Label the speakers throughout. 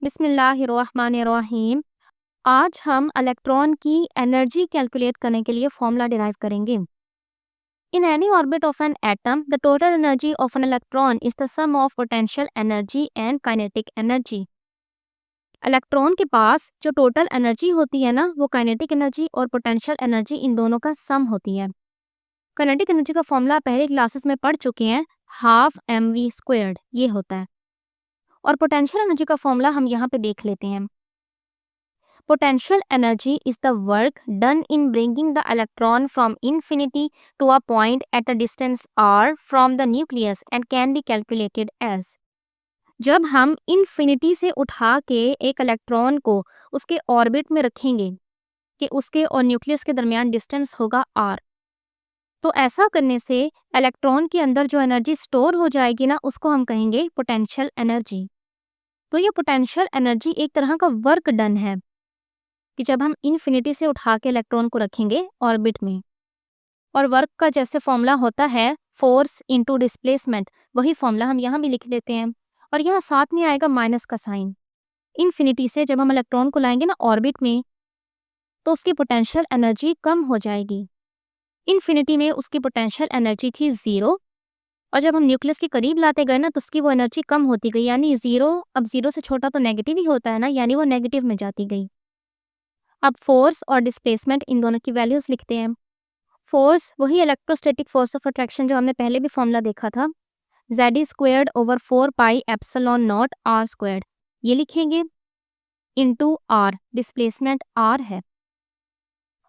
Speaker 1: बिस्मिल्लाहिर्रहमानिर्रहीम। आज हम इलेक्ट्रॉन की एनर्जी कैलकुलेट करने के लिए फॉर्मूला डिराइव करेंगे। In any orbit of an atom the total energy of an electron is the sum of potential energy and kinetic energy. Electron के पास जो टोटल एनर्जी होती है ना, वो काइनेटिक एनर्जी और पोटेंशियल एनर्जी इन दोनों का सम होती है। काइनेटिक एनर्जी का फॉर्मूला पहले क्लासेस में पढ़ चुके हैं, हाफ mv² ये होता है। और पोटेंशियल एनर्जी का फॉर्मूला हम यहाँ पे देख लेते हैं। Potential energy is the work done in bringing the electron from infinity to a point at a distance r from the nucleus and can be calculated as। जब हम इन्फिनिटी से उठा के एक इलेक्ट्रॉन को उसके ऑर्बिट में रखेंगे कि उसके और न्यूक्लियस के दरमियान डिस्टेंस होगा r, तो ऐसा करने से इलेक्ट्रॉन के अंदर जो एनर्जी स्टोर हो जाएगी ना, उसको हम कहेंगे पोटेंशियल एनर्जी। तो ये पोटेंशियल एनर्जी एक तरह का वर्क डन है कि जब हम इन्फिनिटी से उठा के इलेक्ट्रॉन को रखेंगे ऑर्बिट में, और वर्क का जैसे फॉर्मूला होता है फोर्स इनटू डिस्प्लेसमेंट, वही फॉर्मूला हम यहाँ भी लिख देते हैं। और यहाँ साथ में आएगा माइनस का साइन। इन्फिनिटी से जब हम इलेक्ट्रॉन को लाएंगे ना ऑर्बिट में, तो उसकी पोटेंशियल एनर्जी कम हो जाएगी। इन्फिनिटी में उसकी पोटेंशियल एनर्जी थी 0, और जब हम न्यूक्लियस के करीब लाते गए ना, तो उसकी वो एनर्जी कम होती गई, यानी 0, अब 0 से छोटा तो नेगेटिव ही होता है ना, यानी वो नेगेटिव में जाती गई। अब फोर्स और डिस्प्लेसमेंट इन दोनों की वैल्यूज लिखते हैं। फोर्स वही इलेक्ट्रोस्टैटिक फोर्स ऑफ अट्रैक्शन जो हमने पहले भी फॉर्मूला देखा था, Z²/4πε0r², ये लिखेंगे इनटू आर। डिस्प्लेसमेंट आर है,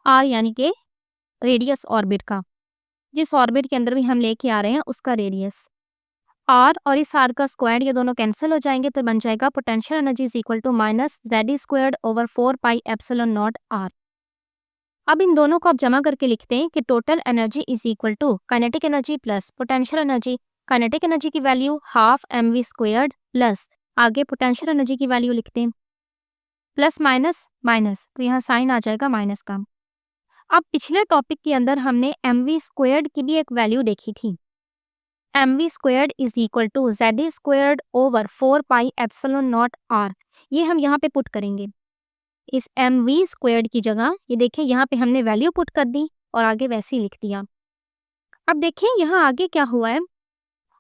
Speaker 1: आर यानी कि रेडियस ऑर्बिट का, जिस ऑर्बिट के अंदर भी हम लेके आ रहे हैं उसका रेडियस। आर और इस आर का स्क्वायर ये दोनों कैंसिल हो जाएंगे, तो बन जाएगा potential energy is equal to -Ze²/4πε0r। अब इन दोनों को आप जमा करके लिखते हैं कि total energy is equal to kinetic energy plus potential energy. Kinetic energy की वैल्यू हाफ mv² प्लस आगे पोटेंशियल एनर्जी की वैल्यू लिखते हैं प्लस माइनस माइनस, तो यहाँ साइन आ जाएगा माइनस का। अब पिछले टॉपिक के अंदर हमने mv² की भी एक वैल्यू देखी थी। mv² is equal to Ze²/4πε0r। ये हम यहाँ पे पुट करेंगे इस mv² की जगह। ये देखिए यहाँ पे हमने वैल्यू पुट कर दी और आगे वैसे ही लिख दिया। अब देखिए यहाँ आगे क्या हुआ है।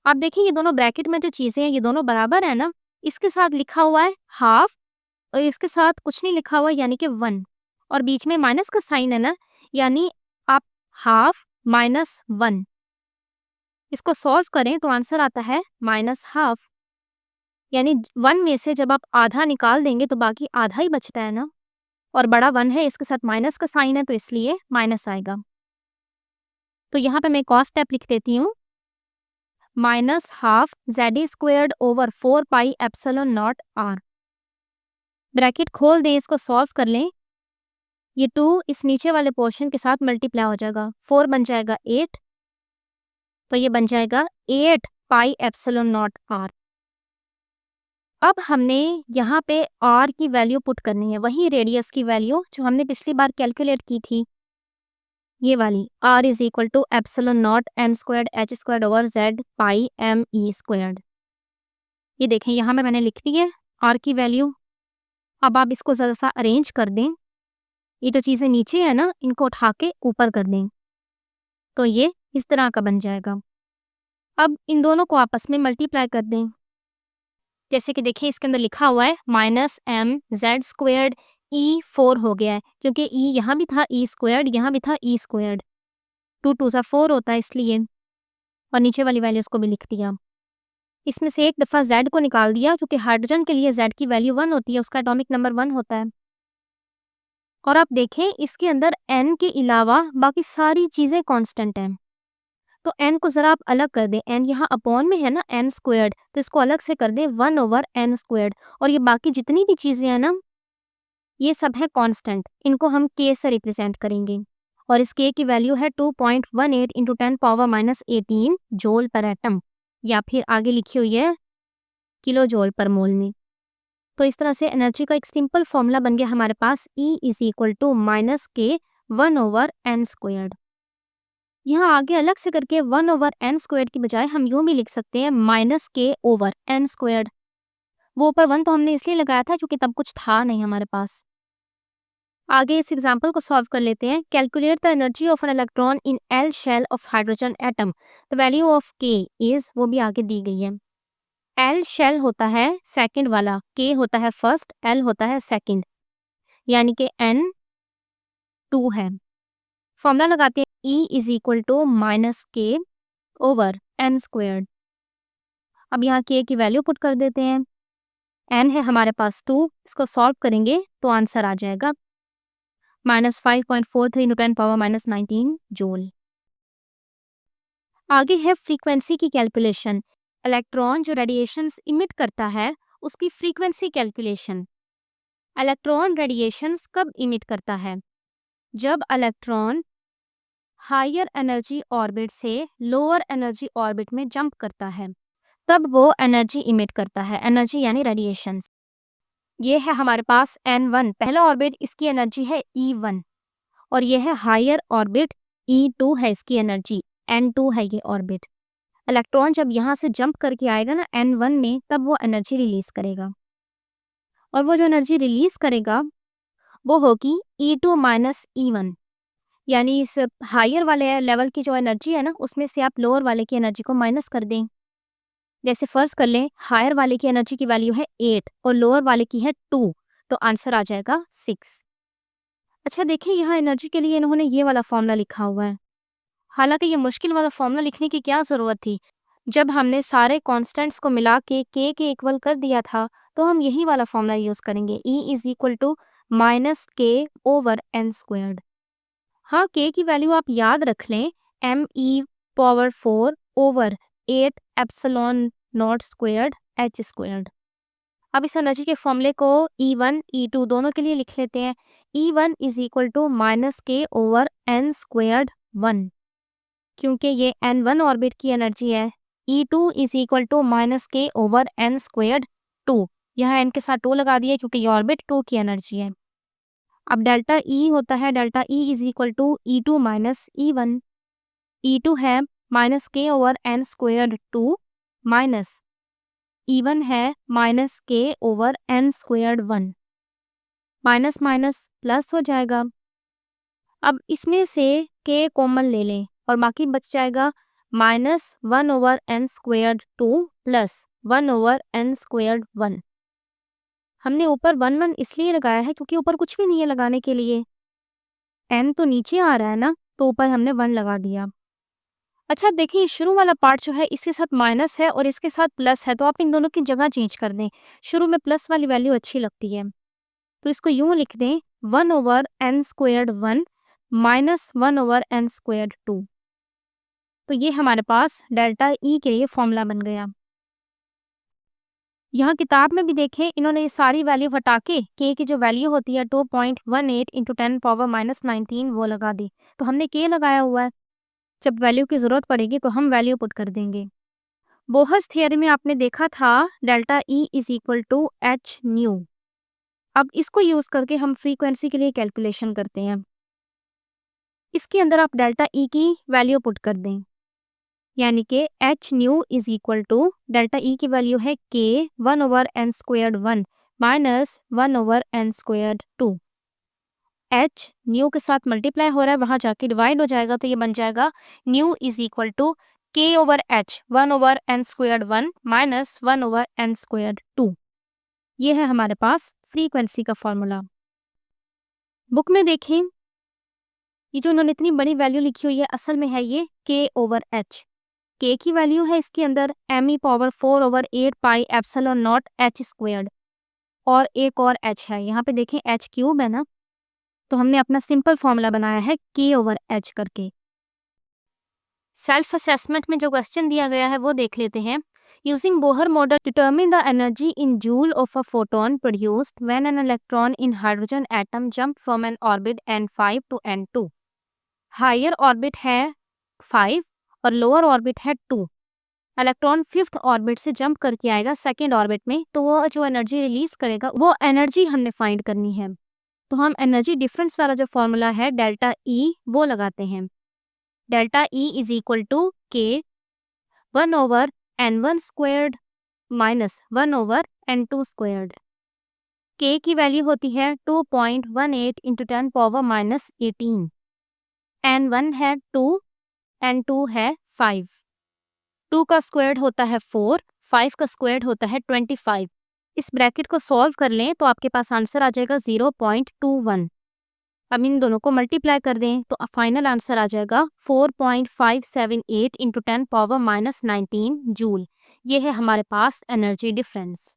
Speaker 1: आप देखिए ये दोनों ब्रैकेट में जो चीज़ें हैं ये दोनों बराबर है ना, इसके साथ लिखा हुआ है हाफ और इसके साथ कुछ नहीं लिखा हुआ यानी कि 1, और बीच में माइनस का साइन है ना, यानी आप हाफ -1 इसको सॉल्व करें तो आंसर आता है -हाफ। यानी 1 में से जब आप आधा निकाल देंगे तो बाकी आधा ही बचता है ना, और बड़ा 1 है, इसके साथ माइनस का साइन है तो इसलिए माइनस आएगा। तो यहाँ पे मैं एक और स्टेप लिख देती हूँ, -हाफ Ze²/4πε0r। ब्रैकेट खोल दें, इसको सॉल्व कर लें। ये 2 इस नीचे वाले पोर्शन के साथ मल्टीप्लाई हो जाएगा, 4 बन जाएगा 8, तो ये बन जाएगा 8πε0r। अब हमने यहाँ पे r की वैल्यू पुट करनी है, वही रेडियस की वैल्यू जो हमने पिछली बार कैलकुलेट की थी, ये वाली r is equal to ε0h²h²/z πme²। ये देखें यहाँ पे मैंने लिख दी है r की वैल्यू। अब आप इसको ज़रा सा अरेंज कर दें, ये जो चीज़ें नीचे है ना इनको उठा के ऊपर कर दें, तो ये इस तरह का बन जाएगा। अब इन दोनों को आपस में मल्टीप्लाई कर दें। जैसे कि देखिए इसके अंदर लिखा हुआ है -mz² E4 हो गया है, क्योंकि E यहाँ भी था E² यहाँ भी था E², 2 2 सा 4 होता है इसलिए, और नीचे वाली वैल्यूज़ को भी लिख दिया। इसमें से एक दफ़ा Z को निकाल दिया, क्योंकि हाइड्रोजन के लिए Z की वैल्यू 1 होती है, उसका एटॉमिक नंबर 1 होता है। और आप देखें इसके अंदर N के अलावा बाकी सारी चीज़ें कांस्टेंट हैं, तो n को ज़रा आप अलग कर दें। n यहाँ अपॉन में है ना n², तो इसको अलग से कर दें 1/n², और ये बाकी जितनी भी चीज़ें हैं ना ये सब है कांस्टेंट, इनको हम k से रिप्रेजेंट करेंगे। और इस k की वैल्यू है 2.18 × 10⁻18 जूल पर एटम, या फिर आगे लिखी हुई है किलो जूल पर मोल में। तो इस तरह से एनर्जी का एक सिंपल फॉर्मूला बन गया हमारे पास, E is equal to -k 1/n²। यहाँ आगे अलग से करके 1/n² की बजाय हम यूँ भी लिख सकते हैं -k/n²। वो ऊपर 1 तो हमने इसलिए लगाया था क्योंकि तब कुछ था नहीं हमारे पास। आगे इस एग्जाम्पल को सॉल्व कर लेते हैं। Calculate the energy of an electron in L shell of hydrogen atom. The value of K is, वो भी आगे दी गई है। एल शेल होता है सेकंड वाला, के होता है फर्स्ट, एल होता है सेकंड, यानी कि एन 2 है। फॉर्मूला लगाते हैं, E is equal to minus K over N squared. अब यहाँ के की वैल्यू पुट कर देते हैं। एन है हमारे पास 2, इसको सॉल्व करेंगे तो आंसर आ जाएगा -5.43 इंटू 10 पावर -19 जूल। आगे है फ्रीक्वेंसी की कैलकुलेशन। इलेक्ट्रॉन जो रेडिएशंस इमिट करता है उसकी फ्रीक्वेंसी कैलकुलेशन। इलेक्ट्रॉन रेडिएशंस कब इमिट करता है? जब इलेक्ट्रॉन हायर एनर्जी ऑर्बिट से लोअर एनर्जी ऑर्बिट में जंप करता है, तब वो एनर्जी इमिट करता है। एनर्जी यानी रेडिएशंस। ये है हमारे पास N1 पहला ऑर्बिट, इसकी एनर्जी है E1, और ये है हायर ऑर्बिट E2 है, इसकी एनर्जी N2 है ये ऑर्बिट। इलेक्ट्रॉन जब यहाँ से जंप करके आएगा ना N1 में, तब वो एनर्जी रिलीज करेगा, और वो जो एनर्जी रिलीज करेगा वो होगी E2 माइनस E1, यानी इस हायर वाले लेवल की जो एनर्जी है ना, उसमें से आप लोअर वाले की एनर्जी को माइनस कर दें। जैसे फर्ज कर लें हायर वाले की एनर्जी की वैल्यू है 8 और लोअर वाले की है 2, तो आंसर आ जाएगा 6। अच्छा देखिए, यहाँ एनर्जी के लिए इन्होंने ये वाला फॉर्मूला लिखा हुआ है। हालांकि ये मुश्किल वाला फॉर्मूला लिखने की क्या ज़रूरत थी, जब हमने सारे कॉन्स्टेंट्स को मिला के इक्वल कर दिया था, तो हम यही वाला फॉर्मूला यूज़ करेंगे। E is equal to minus K over N squared. हाँ, के की वैल्यू आप याद रख लें, ME power 4 over 8 epsilon naught squared H squared. अब इस एनर्जी के फॉर्मूले को E1 E2 दोनों के लिए लिख लेते हैं। E1 is equal to minus K over N squared 1, क्योंकि ये N1 ऑर्बिट की एनर्जी है। E2 is equal to minus K over N squared 2, यहाँ n के साथ 2 लगा दिया क्योंकि ये ऑर्बिट 2 की एनर्जी है। अब डेल्टा E होता है, delta E is equal to E2 minus E1। E2 है minus K over N squared 2 minus E1 है minus K over N squared 1। Minus minus plus हो जाएगा। अब इसमें से के कॉमन ले लें और बाकी बच जाएगा -1 over N squared 2 plus 1 over N squared 1। हमने ऊपर 1 1 इसलिए लगाया है क्योंकि ऊपर कुछ भी नहीं है लगाने के लिए, n तो नीचे आ रहा है ना, तो ऊपर हमने 1 लगा दिया। अच्छा देखिए, शुरू वाला पार्ट जो है इसके साथ माइनस है और इसके साथ प्लस है, तो आप इन दोनों की जगह चेंज कर दें। शुरू में प्लस वाली वैल्यू अच्छी लगती है, तो इसको यूं लिख दें 1 over N squared 1 minus 1 over N squared 2। तो ये हमारे पास डेल्टा E के लिए फॉर्मूला बन गया। यहाँ किताब में भी देखें, इन्होंने ये सारी वैल्यू हटा के के की जो वैल्यू होती है 2.18 इंटू 10 पावर -19 वो लगा दी। तो हमने के लगाया हुआ है, जब वैल्यू की ज़रूरत पड़ेगी तो हम वैल्यू पुट कर देंगे। बोहर्स थियरी में आपने देखा था delta E is equal to H nu. अब इसको यूज़ करके हम फ्रीक्वेंसी के लिए कैलकुलेशन करते हैं। इसके अंदर आप डेल्टा E की वैल्यू पुट कर दें, यानी कि H nu is equal to delta E की वैल्यू है K 1 over N squared 1 minus 1 over N squared 2। H nu के साथ मल्टीप्लाई हो रहा है, वहाँ जाके डिवाइड हो जाएगा, तो ये बन जाएगा nu is equal to K over H 1 over N squared 1 minus 1 over N squared 2। ये है हमारे पास फ्रीक्वेंसी का फॉर्मूला। बुक में देखें, ये जो उन्होंने इतनी बड़ी वैल्यू लिखी हुई है, असल में है ये के ओवर एच। के की वैल्यू है इसके अंदर ME power 4 over 8 pi epsilon not H squared, और एक और H है, यहाँ पे देखें H क्यूब है ना, तो हमने अपना सिंपल फॉर्मूला बनाया है के ओवर H करके। सेल्फ असेसमेंट में जो क्वेश्चन दिया गया है वो देख लेते हैं। Using Bohr model determine the energy in joule of a photon produced when an electron in hydrogen atom jump from an orbit N5 to N2। Higher orbit है 5 और लोअर ऑर्बिट है 2। इलेक्ट्रॉन 5th ऑर्बिट से jump करके आएगा second orbit में, तो वो जो एनर्जी रिलीज करेगा वो एनर्जी हमने फाइंड करनी है। तो हम एनर्जी डिफरेंस वाला जो फॉर्मूला है डेल्टा E वो लगाते हैं। Delta E is equal to K 1 over N1 squared minus 1 over N2 squared. K की वैल्यू होती है 2.18 इंटू 10 पावर माइनस 18। N1 है 2, N2 है 5। 2 का स्क्वायर्ड होता है 4, 5 का स्क्वायर्ड होता है 25। इस ब्रैकेट को सॉल्व कर लें तो आपके पास आंसर आ जाएगा 0.21। अब इन दोनों को मल्टीप्लाई कर दें तो फाइनल आंसर आ जाएगा 4.578 इंटू 10 पावर माइनस 19 जूल। ये है हमारे पास एनर्जी डिफरेंस।